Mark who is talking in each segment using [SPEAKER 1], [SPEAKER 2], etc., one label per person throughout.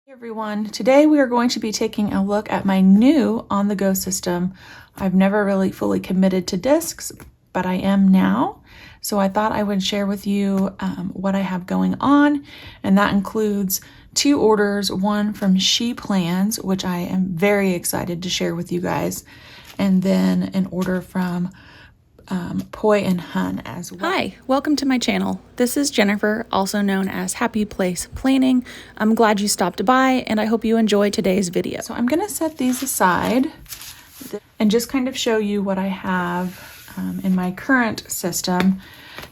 [SPEAKER 1] Hey everyone, today we are going to be taking a look at my new on-the-go system. I've never really fully committed to discs, but I am now. So I thought I would share with you what I have going on, and that includes 2 orders, one from She Plans, which I am very excited to share with you guys, and then an order from Poi and Hun as well.
[SPEAKER 2] Hi, welcome to my channel. This is Jennifer, also known as Happy Place Planning. I'm glad you stopped by and I hope you enjoy today's video.
[SPEAKER 1] So I'm gonna set these aside and just kind of show you what I have in my current system.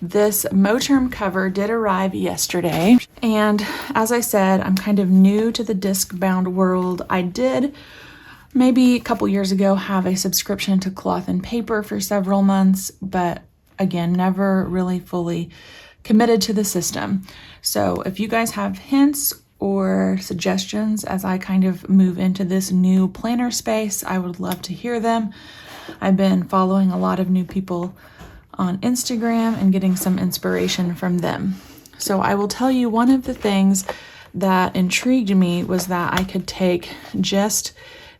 [SPEAKER 1] This Moterm cover did arrive yesterday, and as I said, I'm kind of new to the disc bound world. I did maybe a couple years ago have a subscription to Cloth and Paper for several months, but again, never really fully committed to the system. So if you guys have hints or suggestions as I kind of move into this new planner space, I would love to hear them. I've been following a lot of new people on Instagram and getting some inspiration from them. So I will tell you, one of the things that intrigued me was that I could take just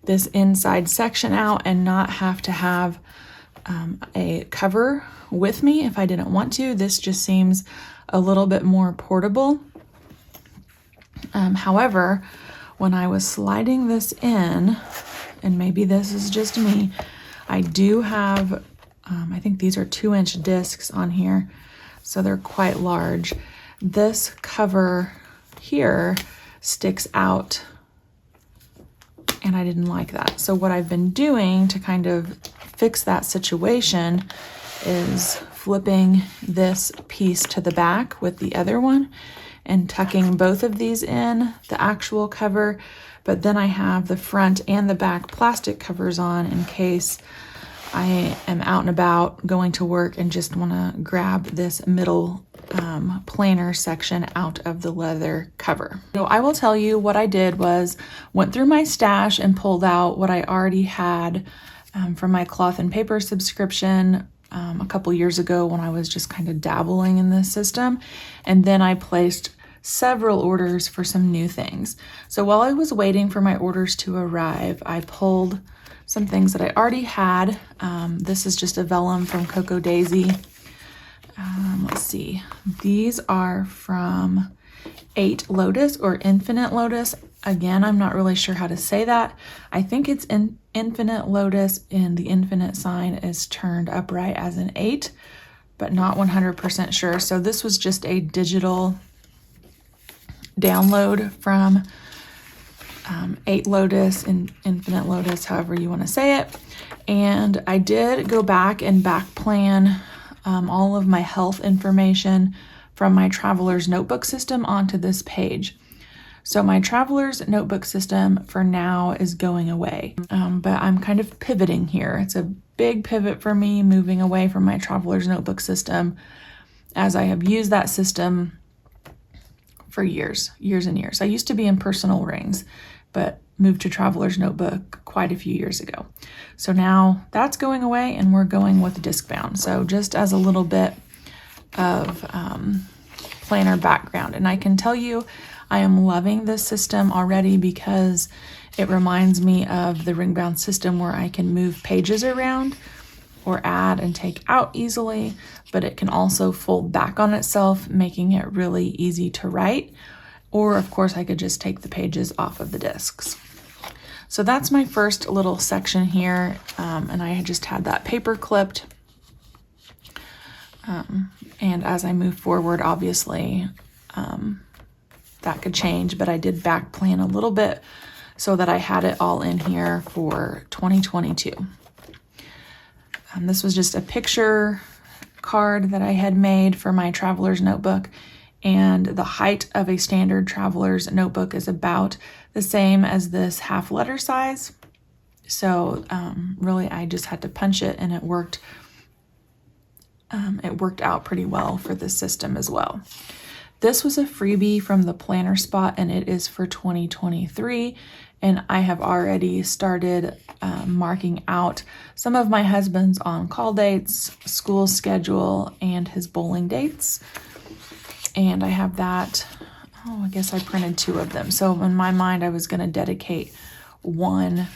[SPEAKER 1] this inside section out and not have to have a cover with me if I didn't want to. This just seems a little bit more portable. However, when I was sliding this in, and maybe this is just me, I do have, I think these are 2-inch discs on here, so they're quite large. This cover here sticks out, and I didn't like that. So what I've been doing to kind of fix that situation is flipping this piece to the back with the other one and tucking both of these in, the actual cover, but then I have the front and the back plastic covers on in case I am out and about going to work and just want to grab this middle planner section out of the leather cover. So I will tell you what I did was went through my stash and pulled out what I already had from my Cloth and Paper subscription a couple years ago when I was just kind of dabbling in this system. And then I placed several orders for some new things. So while I was waiting for my orders to arrive, I pulled some things that I already had. This is just a vellum from Coco Daisy. Let's see, these are from 8 Lotus or Infinite Lotus. Again, I'm not really sure how to say that. I think it's Infinite Lotus, and the infinite sign is turned upright as an 8, but not 100% sure. So this was just a digital download from 8 Lotus and Infinite Lotus, however you want to say it. And I did go back and back plan all of my health information from my Traveler's Notebook system onto this page. So my Traveler's Notebook system for now is going away, but I'm kind of pivoting here. It's a big pivot for me, moving away from my Traveler's Notebook system, as I have used that system for years and years. I used to be in Personal Rings, but moved to Traveler's Notebook quite a few years ago. So now that's going away and we're going with discbound. So just as a little bit of planner background, and I can tell you I am loving this system already because it reminds me of the ring bound system where I can move pages around or add and take out easily, but it can also fold back on itself, making it really easy to write. Or of course I could just take the pages off of the discs. So that's my first little section here, and I had just had that paper clipped. And as I move forward, obviously, that could change, but I did back plan a little bit so that I had it all in here for 2022. This was just a picture card that I had made for my Traveler's Notebook, and the height of a standard Traveler's Notebook is about the same as this half letter size. So really I just had to punch it, and it worked out pretty well for this system as well. This was a freebie from ThePlannerSpot, and it is for 2023. And I have already started marking out some of my husband's on-call dates, school schedule, and his bowling dates. And I have that I guess I printed 2 of them. So in my mind, I was going to dedicate one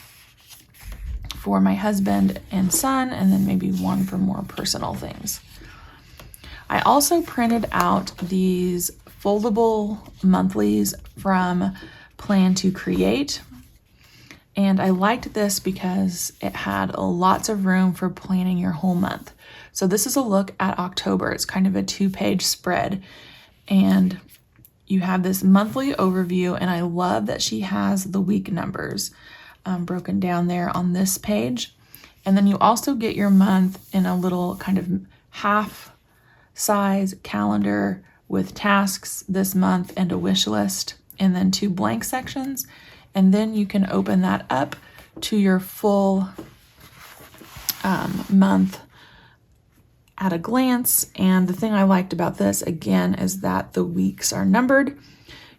[SPEAKER 1] for my husband and son, and then maybe one for more personal things. I also printed out these foldable monthlies from Plan to Create. And I liked this because it had lots of room for planning your whole month. So this is a look at October. It's kind of a 2-page spread. And you have this monthly overview, and I love that she has the week numbers broken down there on this page. And then you also get your month in a little kind of half size calendar with tasks this month and a wish list, and then 2 blank sections. And then you can open that up to your full month at a glance. And the thing I liked about this, again, is that the weeks are numbered.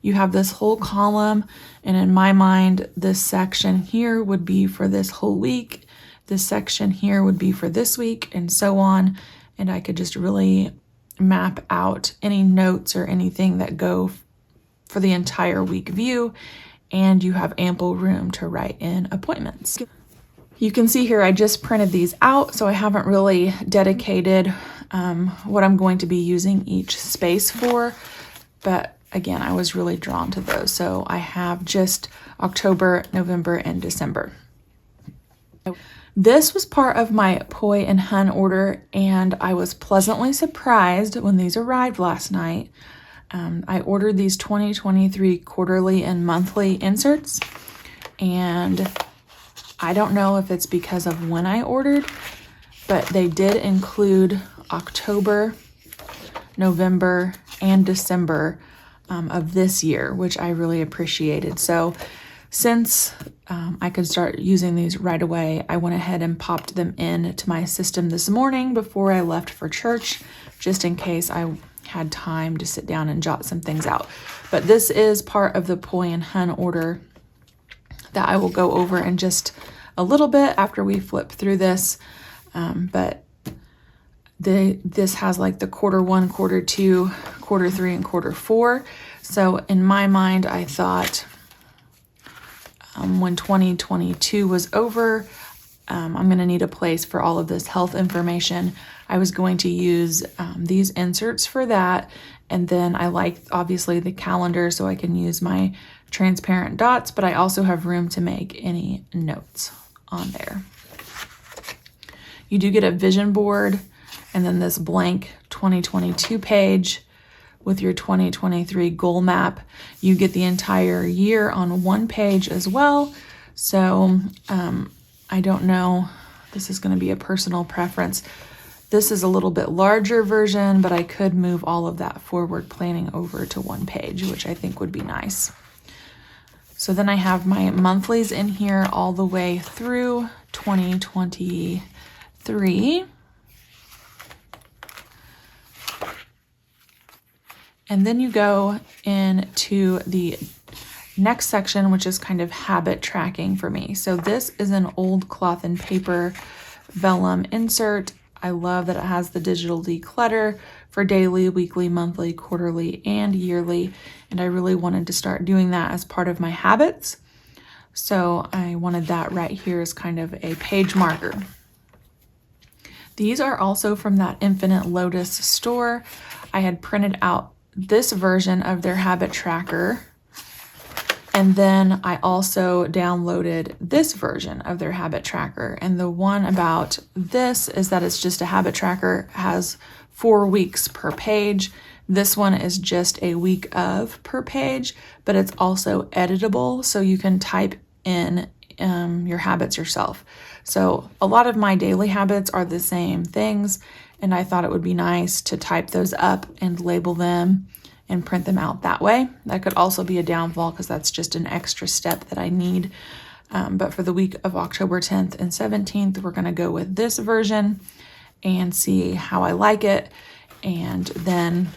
[SPEAKER 1] You have this whole column, and in my mind, this section here would be for this whole week. This section here would be for this week, and so on. And I could just really map out any notes or anything that go for the entire week view, and you have ample room to write in appointments. You can see here I just printed these out, so I haven't really dedicated what I'm going to be using each space for, but again, I was really drawn to those. So I have just October, November, and December. This was part of my Poi and Hun order, and I was pleasantly surprised when these arrived last night. I ordered these 2023 quarterly and monthly inserts, and I don't know if it's because of when I ordered, but they did include October, November, and December of this year, which I really appreciated. So since I could start using these right away, I went ahead and popped them into my system this morning before I left for church, just in case I had time to sit down and jot some things out. But this is part of the Poi and Hun order that I will go over in just a little bit after we flip through this. But this has like the quarter 1, quarter 2, quarter 3, and quarter 4. So in my mind, I thought when 2022 was over, I'm going to need a place for all of this health information. I was going to use these inserts for that. And then I like, obviously, the calendar so I can use my transparent dots, but I also have room to make any notes on there. You do get a vision board and then this blank 2022 page with your 2023 goal map. You get the entire year on one page as well. So I don't know, this is going to be a personal preference. This is a little bit larger version, but I could move all of that forward planning over to one page, which I think would be nice. So then I have my monthlies in here all the way through 2023. And then you go into the next section, which is kind of habit tracking for me. So this is an old cloth and paper vellum insert. I love that it has the digital declutter for daily, weekly, monthly, quarterly, and yearly. And I really wanted to start doing that as part of my habits. So I wanted that right here as kind of a page marker. These are also from that Infinite Lotus store. I had printed out this version of their habit tracker. And then I also downloaded this version of their habit tracker. And the one about this is that it's just a habit tracker, has 4 weeks per page. This one is just a week of per page, but it's also editable, so you can type in your habits yourself. So a lot of my daily habits are the same things, and I thought it would be nice to type those up and label them and print them out that way. That could also be a downfall because that's just an extra step that I need. But for the week of October 10th and 17th, we're gonna go with this version and see how I like it. And then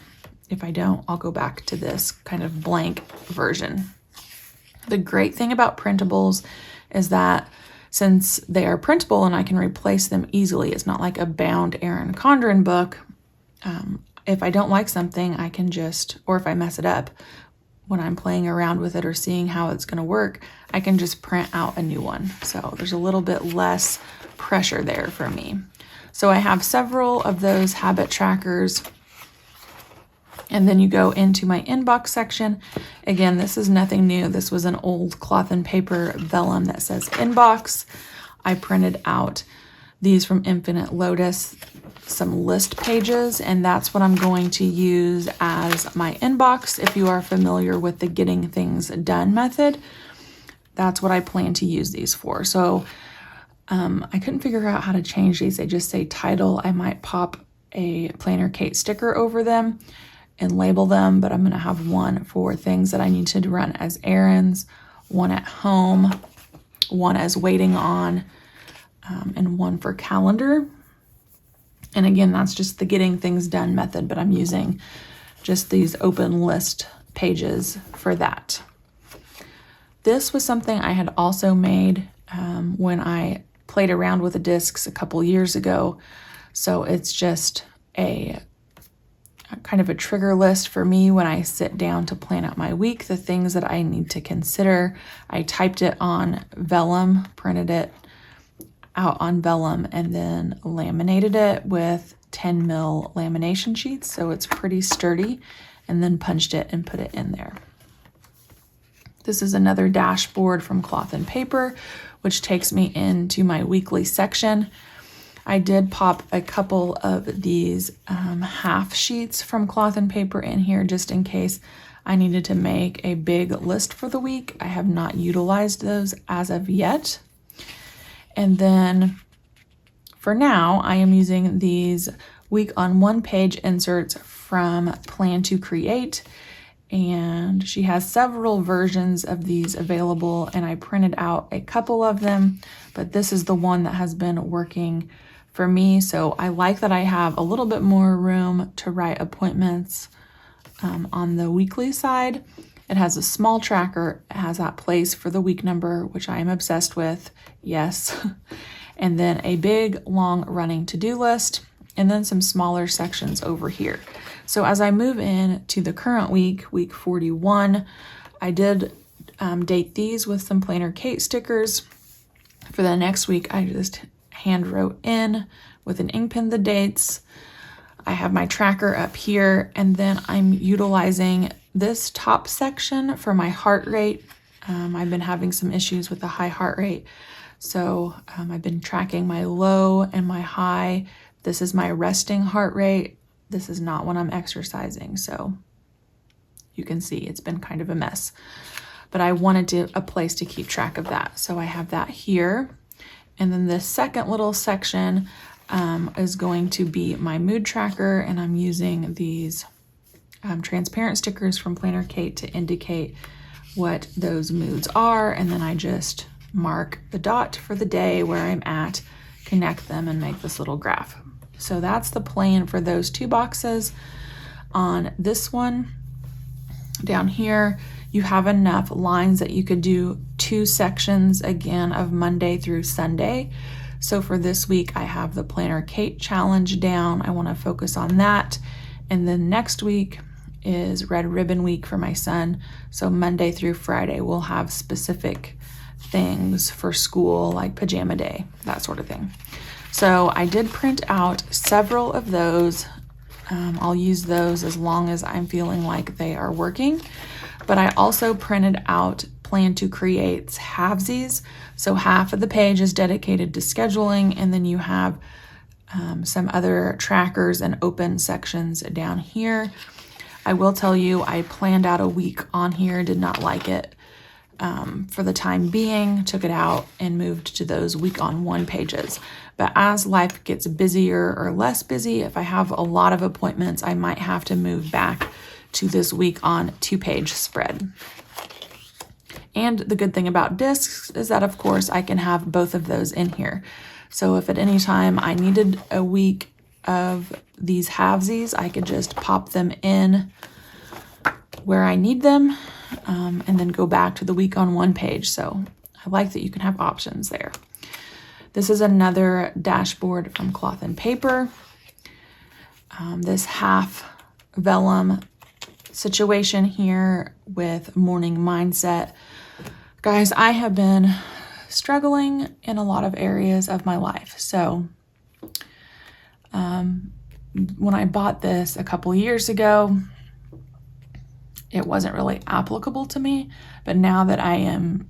[SPEAKER 1] if I don't, I'll go back to this kind of blank version. The great thing about printables is that since they are printable and I can replace them easily, it's not like a bound Erin Condren book. If I don't like something, I can just, or if I mess it up, when I'm playing around with it or seeing how it's going to work, I can just print out a new one. So there's a little bit less pressure there for me. So I have several of those habit trackers. And then you go into my inbox section. Again, this is nothing new. This was an old cloth and paper vellum that says inbox. I printed out these from Infinite Lotus, some list pages, and that's what I'm going to use as my inbox. If you are familiar with the getting things done method, that's what I plan to use these for. So I couldn't figure out how to change these. They just say title. I might pop a Planner Kate sticker over them and label them, but I'm going to have one for things that I need to run as errands, one at home, one as waiting on, and one for calendar. And again, that's just the getting things done method, but I'm using just these open list pages for that. This was something I had also made when I played around with the discs a couple years ago. So it's just a kind of a trigger list for me when I sit down to plan out my week, the things that I need to consider. I typed it on vellum, printed it out on vellum, and then laminated it with 10 mil lamination sheets, so it's pretty sturdy, and then punched it and put it in there. This is another dashboard from Cloth and Paper, which takes me into my weekly section. I did pop a couple of these half sheets from Cloth and Paper in here just in case I needed to make a big list for the week. I have not utilized those as of yet. And then for now, I am using these week on one page inserts from Plan to Create. And she has several versions of these available, and I printed out a couple of them, but this is the one that has been working for me. So I like that I have a little bit more room to write appointments on the weekly side. It has a small tracker. It has that place for the week number, which I am obsessed with. Yes. And then a big, long running to-do list, and then some smaller sections over here. So as I move in to the current week, week 41, I did date these with some Planner Kate stickers. For the next week, I just hand wrote in with an ink pen the dates. I have my tracker up here, and then I'm utilizing this top section for my heart rate. I've been having some issues with the high heart rate. So I've been tracking my low and my high. This is my resting heart rate. This is not when I'm exercising. So you can see it's been kind of a mess, but I wanted a place to keep track of that. So I have that here. And then the second little section is going to be my mood tracker. And I'm using these transparent stickers from Planner Kate to indicate what those moods are. And then I just mark the dot for the day where I'm at, connect them, and make this little graph. So that's the plan for those two boxes. On this one down here, you have enough lines that you could do 2 sections again of Monday through Sunday. So for this week, I have the Planner Kate challenge down. I want to focus on that. And then next week is Red Ribbon Week for my son. So Monday through Friday, we'll have specific things for school, like pajama day, that sort of thing. So I did print out several of those. I'll use those as long as I'm feeling like they are working. But I also printed out Plan to Create's halvesies. So half of the page is dedicated to scheduling, and then you have some other trackers and open sections down here. I will tell you, I planned out a week on here, did not like it. For the time being, took it out and moved to those week on one pages. But as life gets busier or less busy, if I have a lot of appointments, I might have to move back to this week on 2-page spread. And the good thing about discs is that, of course, I can have both of those in here. So if at any time I needed a week of these halvesies, I could just pop them in where I need them, and then go back to the week on one page. So I like that you can have options there. This is another dashboard from Cloth and Paper. This half vellum situation here with morning mindset. Guys, I have been struggling in a lot of areas of my life. So when I bought this a couple years ago, it wasn't really applicable to me. But now that I am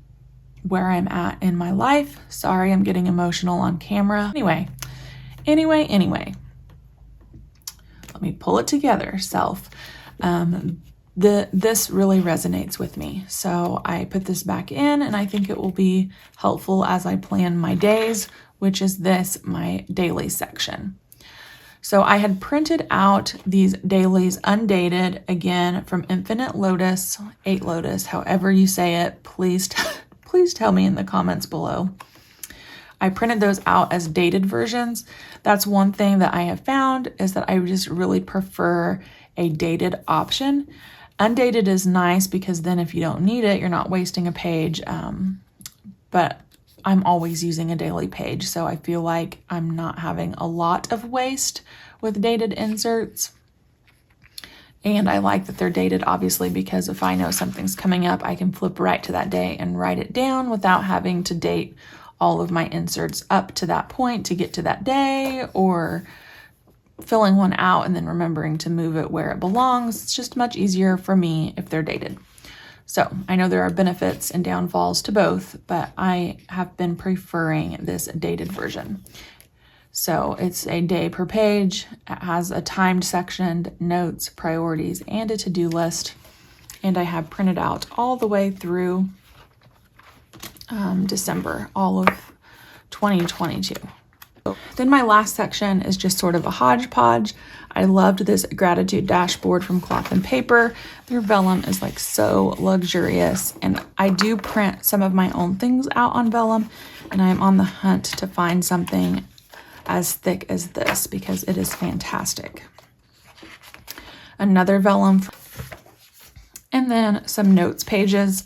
[SPEAKER 1] where I'm at in my life, sorry, I'm getting emotional on camera. Anyway, let me pull it together, self. This really resonates with me. So I put this back in, and I think it will be helpful as I plan my days, which is my daily section. So I had printed out these dailies undated, again, from Infinite Lotus, 8 Lotus, however you say it, please tell me in the comments below. I printed those out as dated versions. That's one thing that I have found, is that I just really prefer a dated option. Undated is nice because then if you don't need it, you're not wasting a page. But I'm always using a daily page, so I feel like I'm not having a lot of waste with dated inserts. And I like that they're dated, obviously, because if I know something's coming up, I can flip right to that day and write it down without having to date all of my inserts up to that point to get to that day, or filling one out and then remembering to move it where it belongs. It's just much easier for me if they're dated. So I know there are benefits and downfalls to both, but I have been preferring this dated version. So it's a day per page. It has a timed section, notes, priorities, and a to-do list. And I have printed out all the way through December, all of 2022. Then my last section is just sort of a hodgepodge. I loved this gratitude dashboard from Cloth and Paper. Their vellum is like so luxurious, and I do print some of my own things out on vellum, and I'm on the hunt to find something as thick as this because it is fantastic. Another vellum, and then some notes pages.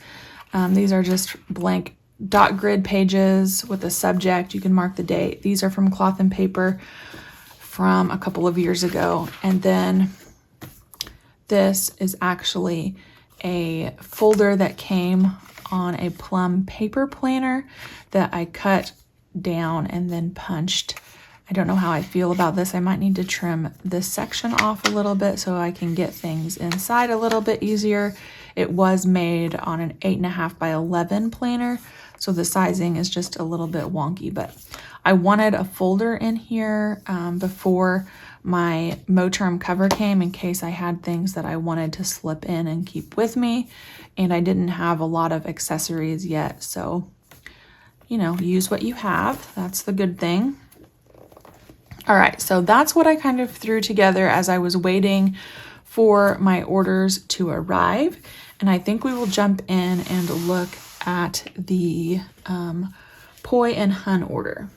[SPEAKER 1] These are just blank dot grid pages with a subject. You can mark the date. These are from Cloth and Paper from a couple of years ago. And then this is actually a folder that came on a plum paper planner that I cut down and then punched. I don't know how I feel about this. I might need to trim this section off a little bit so I can get things inside a little bit easier. It was made on an 8.5 by 11 planner, so the sizing is just a little bit wonky, but I wanted a folder in here before my Moterm cover came in case I had things that I wanted to slip in and keep with me, and I didn't have a lot of accessories yet, so, you know, use what you have. That's the good thing. All right, so that's what I kind of threw together as I was waiting for my orders to arrive. And I think we will jump in and look at the Poi and Hun order.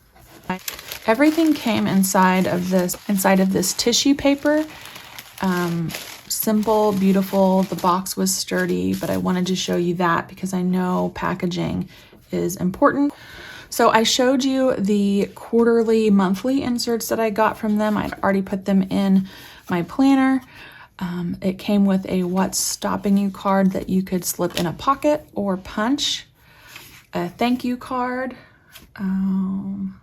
[SPEAKER 1] Everything came inside of this tissue paper. Simple, beautiful. The box was sturdy, but I wanted to show you that because I know packaging is important. So I showed you the quarterly, monthly inserts that I got from them. I'd already put them in my planner. It came with a "What's Stopping You" card that you could slip in a pocket or punch. A thank you card. And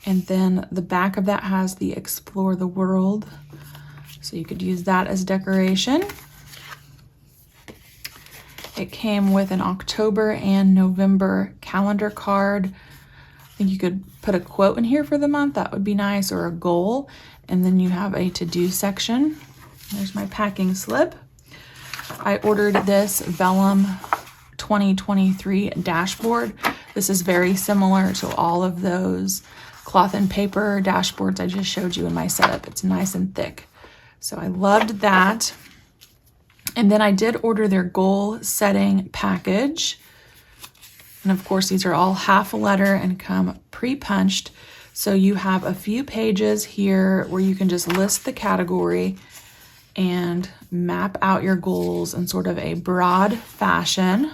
[SPEAKER 1] then the back of that has the Explore the World. So you could use that as decoration. It came with an October and November calendar card. I think you could put a quote in here for the month. That would be nice, or a goal. And then you have a to-do section. There's my packing slip. I ordered this vellum 2023 dashboard. This is very similar to all of those Cloth and Paper dashboards I just showed you in my setup. It's nice and thick. So I loved that. And then I did order their goal setting package. And of course, these are all half a letter and come pre-punched. So you have a few pages here where you can just list the category and map out your goals in sort of a broad fashion.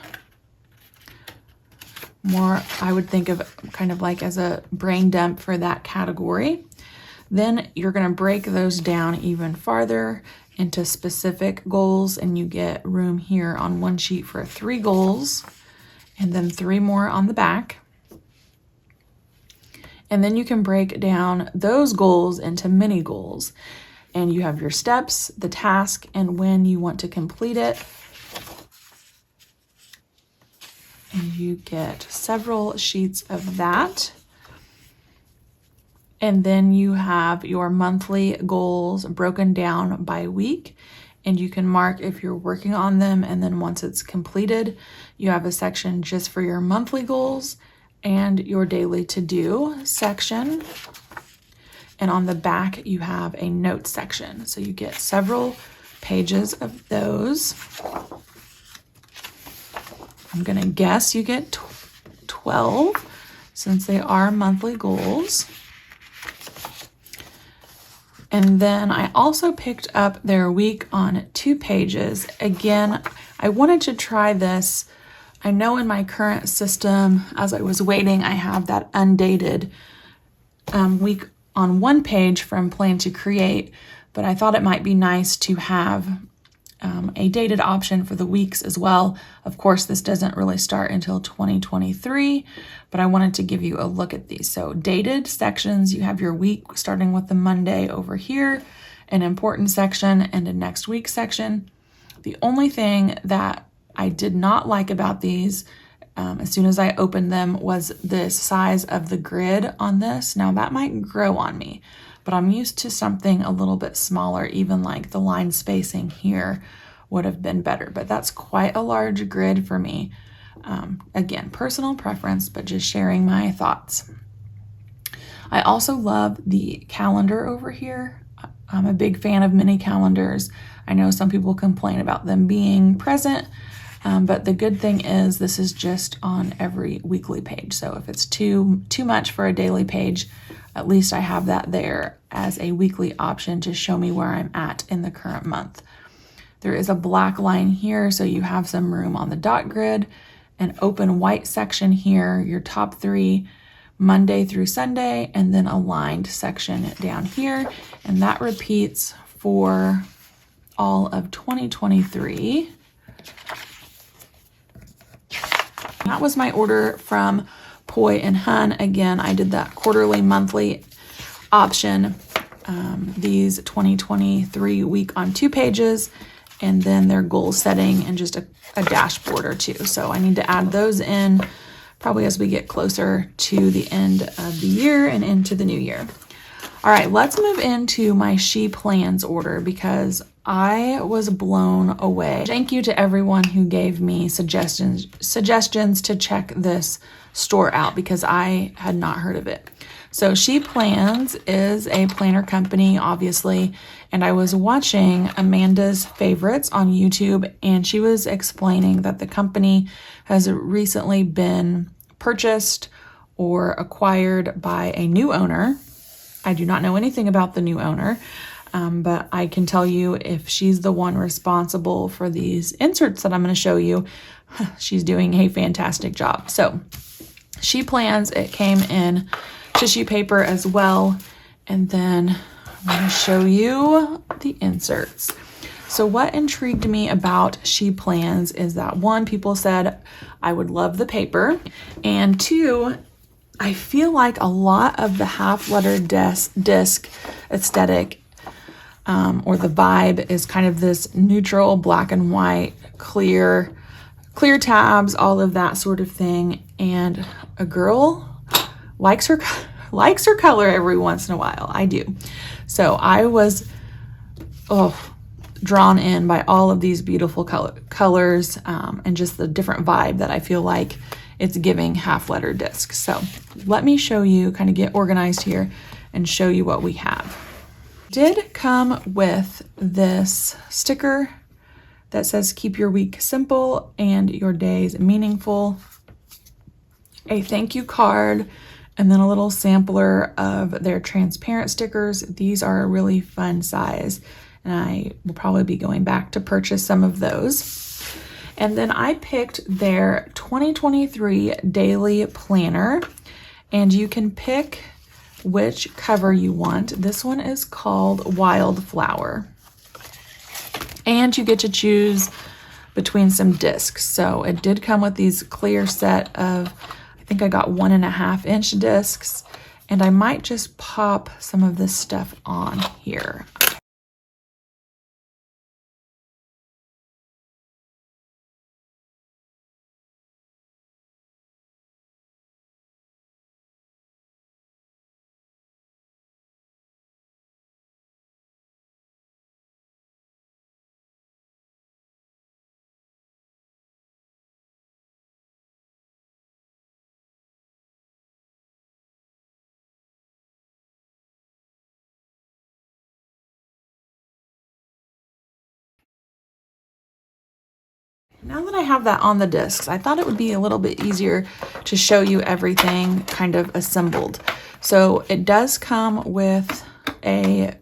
[SPEAKER 1] More, I would think of kind of like as a brain dump for that category. Then you're going to break those down even farther. into specific goals, and you get room here on one sheet for 3 goals and then 3 more on the back. And then you can break down those goals into mini goals, and you have your steps, the task, and when you want to complete it. And you get several sheets of that. And then you have your monthly goals broken down by week, and you can mark if you're working on them. And then once it's completed, you have a section just for your monthly goals and your daily to-do section. And on the back, you have a notes section. So you get several pages of those. I'm gonna guess you get 12 since they are monthly goals. And then I also picked up their week on 2 pages. Again, I wanted to try this. I know in my current system, as I was waiting, I have that undated week on 1 page from Plan to Create, but I thought it might be nice to have a dated option for the weeks as well. Of course, this doesn't really start until 2023, but I wanted to give you a look at these. So dated sections, you have your week starting with the Monday over here, an important section and a next week section. The only thing that I did not like about these as soon as I opened them was the size of the grid on this. Now that might grow on me, but I'm used to something a little bit smaller. Even like the line spacing here would have been better, but that's quite a large grid for me. Again, personal preference, but just sharing my thoughts. I also love the calendar over here. I'm a big fan of mini calendars. I know some people complain about them being present, but the good thing is this is just on every weekly page. So if it's too much for a daily page, at least I have that there as a weekly option to show me where I'm at in the current month. There is a black line here, so you have some room on the dot grid, an open white section here, your top 3 Monday through Sunday, and then a lined section down here. And that repeats for all of 2023. That was my order from Poi and Hun. Again, I did that quarterly, monthly option. These 2023 week on 2 pages, and then their goal setting and just a dashboard or 2. So I need to add those in probably as we get closer to the end of the year and into the new year. All right, let's move into my She Plans order because I was blown away. Thank you to everyone who gave me suggestions to check this store out because I had not heard of it. So She Plans is a planner company, obviously, and I was watching Amanda's Favorites on YouTube, and she was explaining that the company has recently been purchased or acquired by a new owner. I do not know anything about the new owner, but I can tell you if she's the one responsible for these inserts that I'm going to show you, she's doing a fantastic job. So She Plans, it came in tissue paper as well, and then I'm going to show you the inserts. So what intrigued me about She Plans is that 1, people said I would love the paper, and 2, I feel like a lot of the half-letter disc aesthetic or the vibe is kind of this neutral black and white, clear tabs, all of that sort of thing. And a girl likes her color every once in a while. I do. So I was drawn in by all of these beautiful colors and just the different vibe that I feel like it's giving half-letter discs. So let me show you, kind of get organized here and show you what we have. Did come with this sticker that says keep your week simple and your days meaningful, a thank you card, and then a little sampler of their transparent stickers. These are a really fun size, and I will probably be going back to purchase some of those. And then I picked their 2023 daily planner, and you can pick which cover you want. This one is called Wildflower. And you get to choose between some discs. So it did come with these clear set of, I think I got 1.5 inch discs, and I might just pop some of this stuff on here. Now that I have that on the discs, I thought it would be a little bit easier to show you everything kind of assembled. So it does come with a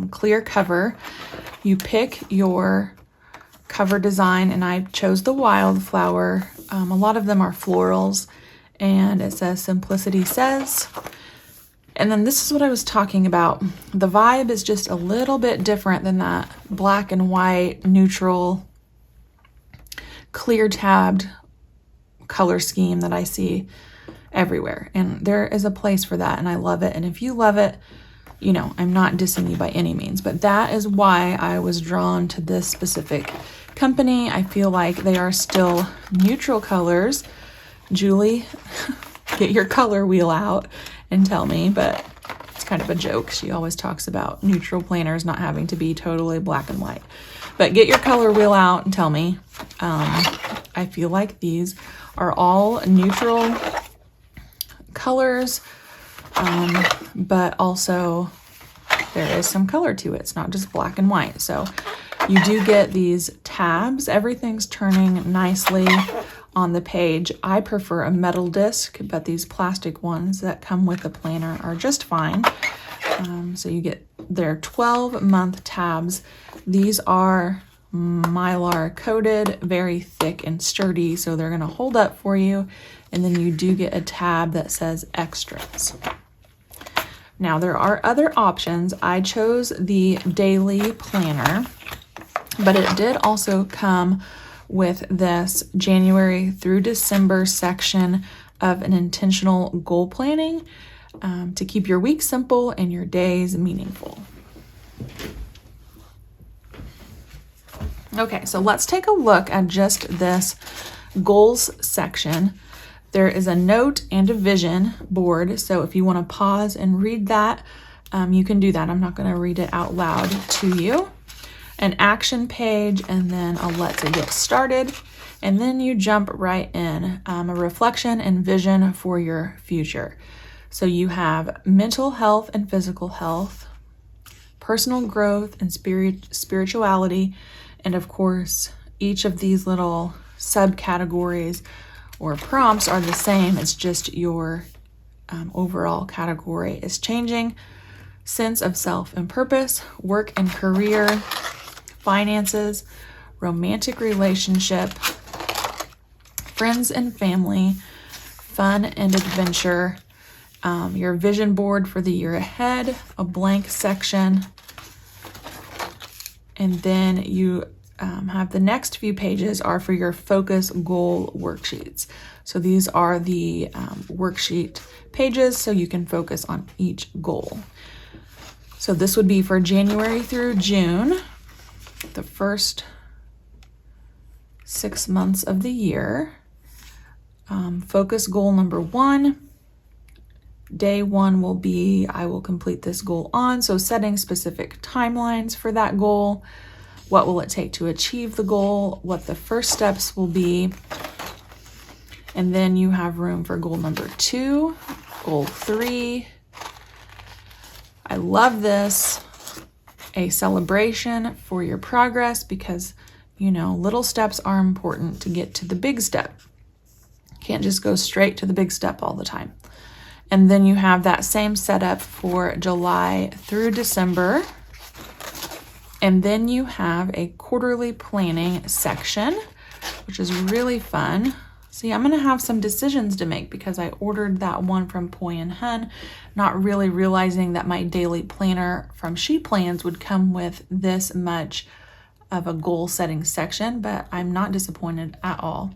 [SPEAKER 1] clear cover. You pick your cover design, and I chose the wildflower. A lot of them are florals, and it says Simplicity Says. And then this is what I was talking about. The vibe is just a little bit different than that black and white, neutral, clear tabbed color scheme that I see everywhere. And there is a place for that, and I love it. And if you love it, you know, I'm not dissing you by any means, but that is why I was drawn to this specific company. I feel like they are still neutral colors. Julie, get your color wheel out and tell me, but it's kind of a joke. She always talks about neutral planners not having to be totally black and white. But get your color wheel out and tell me. I feel like these are all neutral colors, but also there is some color to it. It's not just black and white. So you do get these tabs. Everything's turning nicely on the page. I prefer a metal disc, but these plastic ones that come with the planner are just fine. So you get their 12-month tabs. These are Mylar coated, very thick and sturdy, so they're gonna hold up for you. And then you do get a tab that says extras. Now there are other options. I chose the daily planner, but it did also come with this January through December section of an intentional goal planning to keep your week simple and your days meaningful. Okay, so let's take a look at just this goals section. There is a note and a vision board, so if you want to pause and read that, you can do that. I'm not going to read it out loud to you. An action page, and then a let's get started, and then you jump right in. A reflection and vision for your future. So you have mental health and physical health, personal growth and spirituality, and of course, each of these little subcategories or prompts are the same. It's just your overall category is changing. Sense of self and purpose, work and career, finances, romantic relationship, friends and family, fun and adventure, your vision board for the year ahead, a blank section, and then you have the next few pages are for your focus goal worksheets. So these are the worksheet pages so you can focus on each goal. So this would be for January through June, the first 6 months of the year. Focus goal number 1. Day 1 will be, I will complete this goal on. So setting specific timelines for that goal. What will it take to achieve the goal? What the first steps will be. And then you have room for goal number 2, goal 3. I love this. A celebration for your progress, because, you know, little steps are important to get to the big step. Can't just go straight to the big step all the time. And then you have that same setup for July through December. And then you have a quarterly planning section, which is really fun. See, I'm going to have some decisions to make because I ordered that one from Poi and Hun, not really realizing that my daily planner from She Plans would come with this much of a goal setting section, but I'm not disappointed at all.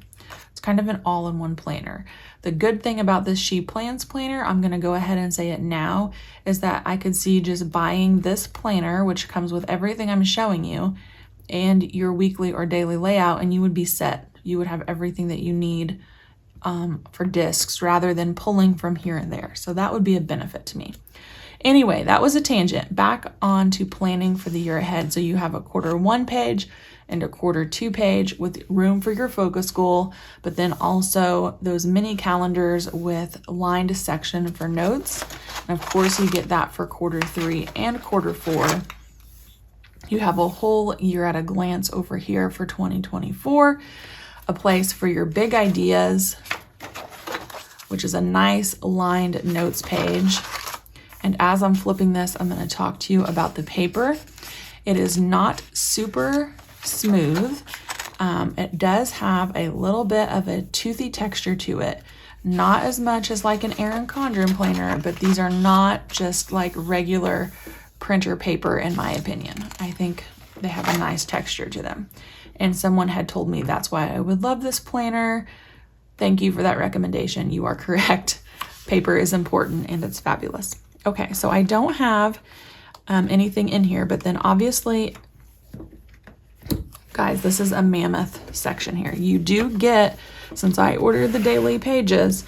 [SPEAKER 1] It's kind of an all-in-one planner. The good thing about this She Plans planner, I'm gonna go ahead and say it now, is that I could see just buying this planner, which comes with everything I'm showing you, and your weekly or daily layout, and you would be set. You would have everything that you need for discs rather than pulling from here and there. So that would be a benefit to me. Anyway, that was a tangent. Back on to planning for the year ahead. So you have a quarter 1 page and a quarter 2 page with room for your focus goal, but then also those mini calendars with lined section for notes. And of course you get that for quarter 3 and quarter 4. You have a whole year at a glance over here for 2024, a place for your big ideas, which is a nice lined notes page. And as I'm flipping this, I'm going to talk to you about the paper. It is not super smooth. It does have a little bit of a toothy texture to it. Not as much as like an Erin Condren planner, but these are not just like regular printer paper in my opinion. I think they have a nice texture to them. And someone had told me that's why I would love this planner. Thank you for that recommendation. You are correct. Paper is important and it's fabulous. Okay, so I don't have anything in here, but then obviously, guys, this is a mammoth section here. You do get, since I ordered the daily pages,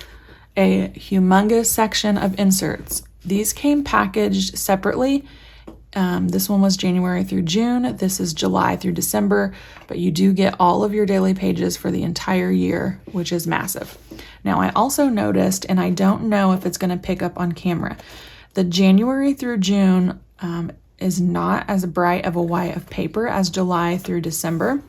[SPEAKER 1] a humongous section of inserts. These came packaged separately. This one was January through June. This is July through December, but you do get all of your daily pages for the entire year, which is massive. Now, I also noticed, and I don't know if it's going to pick up on camera, the January through June is not as bright of a white of paper as July through December.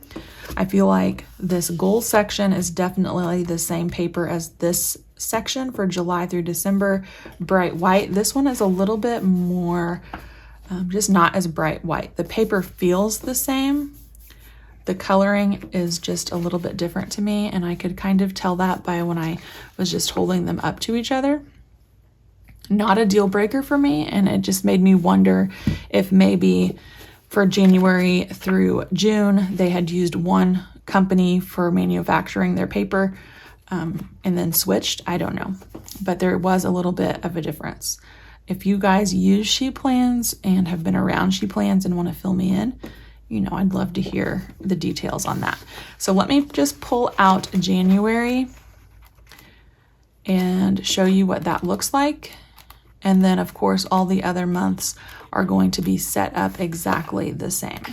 [SPEAKER 1] I feel like this goal section is definitely the same paper as this section for July through December, bright white. This one is a little bit more, just not as bright white. The paper feels the same. The coloring is just a little bit different to me, and I could kind of tell that by when I was just holding them up to each other. Not a deal breaker for me, and it just made me wonder if maybe for January through June, they had used one company for manufacturing their paper and then switched. I don't know, but there was a little bit of a difference. If you guys use She Plans and have been around She Plans and want to fill me in, you know, I'd love to hear the details on that. So let me just pull out January and show you what that looks like. And then, of course, all the other months are going to be set up exactly the same.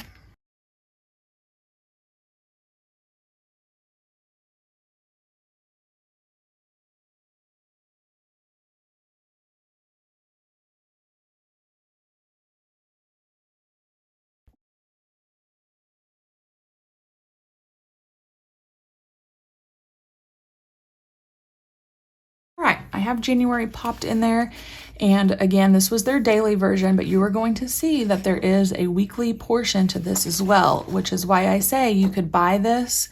[SPEAKER 1] All right, I have January popped in there. And again, this was their daily version, but you are going to see that there is a weekly portion to this as well, which is why I say you could buy this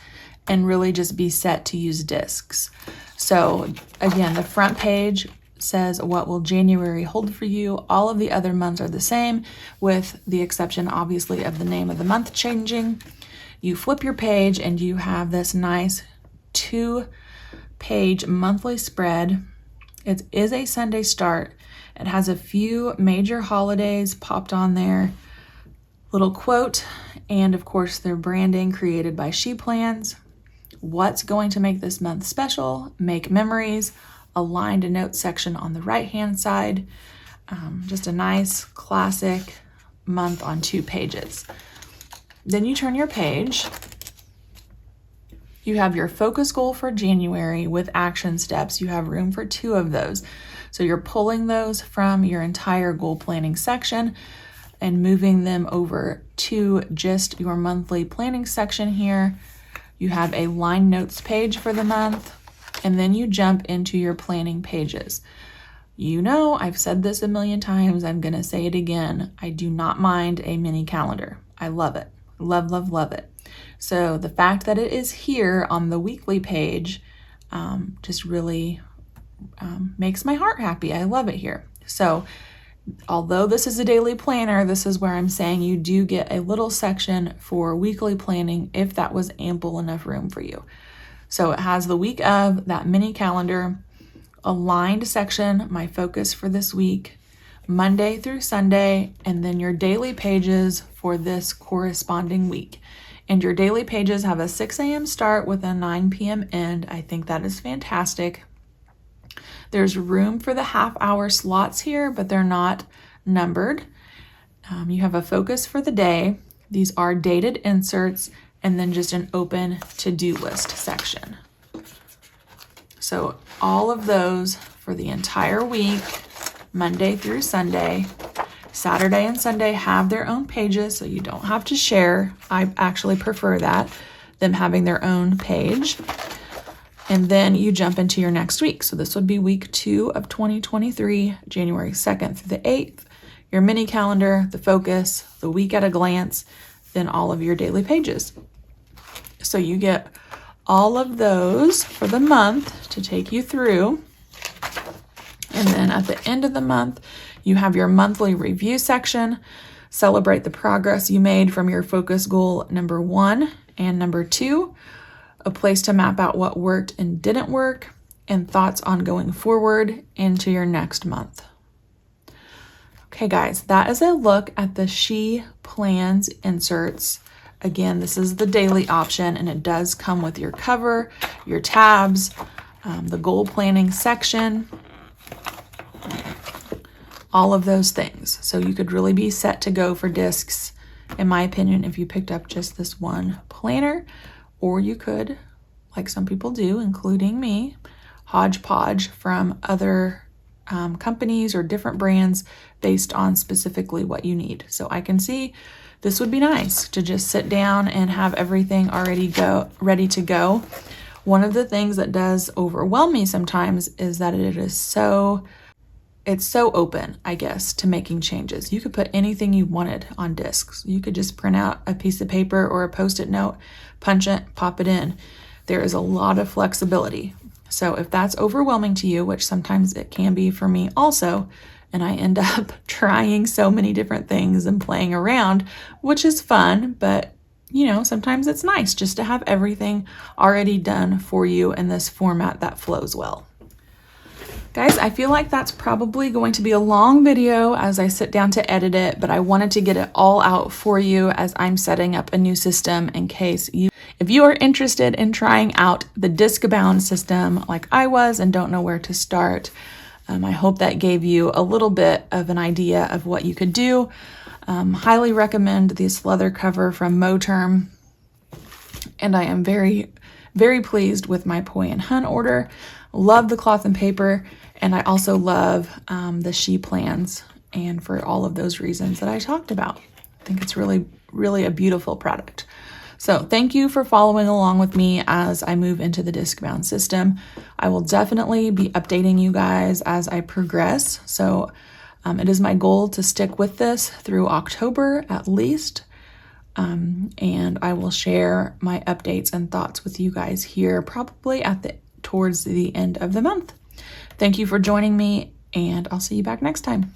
[SPEAKER 1] and really just be set to use discs. So again, the front page says, what will January hold for you? All of the other months are the same, with the exception, obviously, of the name of the month changing. You flip your page and you have this nice 2-page monthly spread. It is a Sunday start. It has a few major holidays popped on there, little quote, and of course their branding created by She Plans. What's going to make this month special? Make memories, a lined note section on the right-hand side. Just a nice classic month on 2 pages. Then you turn your page. You have your focus goal for January with action steps. You have room for 2 of those. So you're pulling those from your entire goal planning section and moving them over to just your monthly planning section here. You have a line notes page for the month, and then you jump into your planning pages. You know, I've said this a million times. I'm going to say it again. I do not mind a mini calendar. I love it. Love, love, love it. So the fact that it is here on the weekly page just really makes my heart happy. I love it here. So Although this is a daily planner, this is where I'm saying you do get a little section for weekly planning if that was ample enough room for you. So it has the week of, that mini calendar, aligned section, my focus for this week, Monday through Sunday, and then your daily pages for this corresponding week. And your daily pages have a 6 a.m. start with a 9 p.m. end. I think that is fantastic. There's room for the half-hour slots here, but they're not numbered. You have a focus for the day. These are dated inserts, and then just an open to-do list section. So all of those for the entire week, Monday through Sunday. Saturday and Sunday have their own pages, so you don't have to share. I actually prefer that, them having their own page. And then you jump into your next week. So this would be week 2 of 2023, January 2nd through the 8th, your mini calendar, the focus, the week at a glance, then all of your daily pages. So you get all of those for the month to take you through. And then at the end of the month, you have your monthly review section. Celebrate the progress you made from your focus goal number 1 and number 2. A place to map out what worked and didn't work, and thoughts on going forward into your next month. Okay, guys, that is a look at the She Plans inserts. Again, this is the daily option, and it does come with your cover, your tabs, the goal planning section, all of those things. So you could really be set to go for discs, in my opinion, if you picked up just this one planner. Or you could, like some people do, including me, hodgepodge from other companies or different brands based on specifically what you need. So I can see this would be nice to just sit down and have everything already ready to go. One of the things that does overwhelm me sometimes is that it's so open, I guess, to making changes. You could put anything you wanted on discs. You could just print out a piece of paper or a Post-it note, punch it, pop it in. There is a lot of flexibility. So if that's overwhelming to you, which sometimes it can be for me also, and I end up trying so many different things and playing around, which is fun, but sometimes it's nice just to have everything already done for you in this format that flows well. Guys, I feel like that's probably going to be a long video as I sit down to edit it, but I wanted to get it all out for you as I'm setting up a new system in case if you are interested in trying out the discbound system like I was and don't know where to start. I hope that gave you a little bit of an idea of what you could do. Highly recommend this leather cover from Moterm, and I am very, very pleased with my Poi and Hun order. Love the cloth and paper, and I also love the She Plans, and for all of those reasons that I talked about. I think it's really, really a beautiful product. So thank you for following along with me as I move into the discbound system. I will definitely be updating you guys as I progress. So it is my goal to stick with this through October at least. And I will share my updates and thoughts with you guys here probably towards the end of the month. Thank you for joining me, and I'll see you back next time.